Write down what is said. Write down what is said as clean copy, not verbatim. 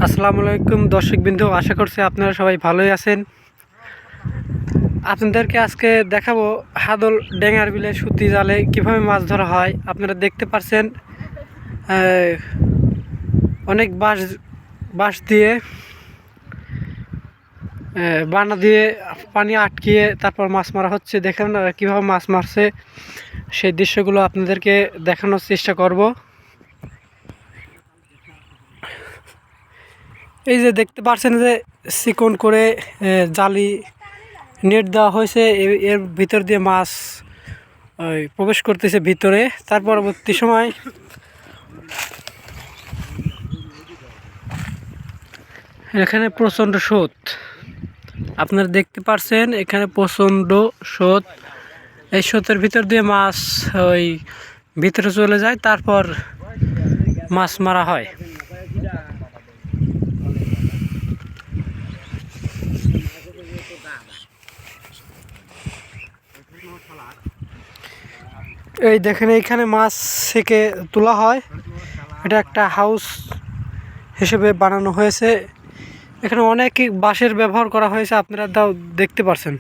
আসসালামু আলাইকুম দর্শকবৃন্দ, আশা করছি আপনারা সবাই ভালোই আছেন। আপনাদেরকে আজকে দেখাবো হাদল ডেঙ্গার বিলে সুতি জালে কিভাবে মাছ ধরা হয়। আপনারা দেখতে পাচ্ছেন অনেক বাঁশ দিয়ে বানা দিয়ে পানি আটকিয়ে তারপর মাছ মারা হচ্ছে। দেখেন কীভাবে মাছ মারছে, সেই দৃশ্যগুলো আপনাদেরকে দেখানোর চেষ্টা করব। এই যে দেখতে পাচ্ছেন যে চিকন করে জালি নেট দেওয়া হয়েছে, এর ভিতর দিয়ে মাছ প্রবেশ করতেছে ভিতরে। তার পরবর্তী সময় এখানে প্রচণ্ড স্রোত, আপনারা দেখতে পাচ্ছেন এখানে প্রচণ্ড স্রোত। এই স্রোতের ভিতর দিয়ে মাছ ওই ভিতরে চলে যায়, তারপর মাছ মারা হয়। এই দেখেন এইখানে মাছ থেকে তোলা হয়, এটা একটা হাউস হিসেবে বানানো হয়েছে। এখানে অনেক বাঁশের ব্যবহার করা হয়েছে, আপনারা তাও দেখতে পাচ্ছেন।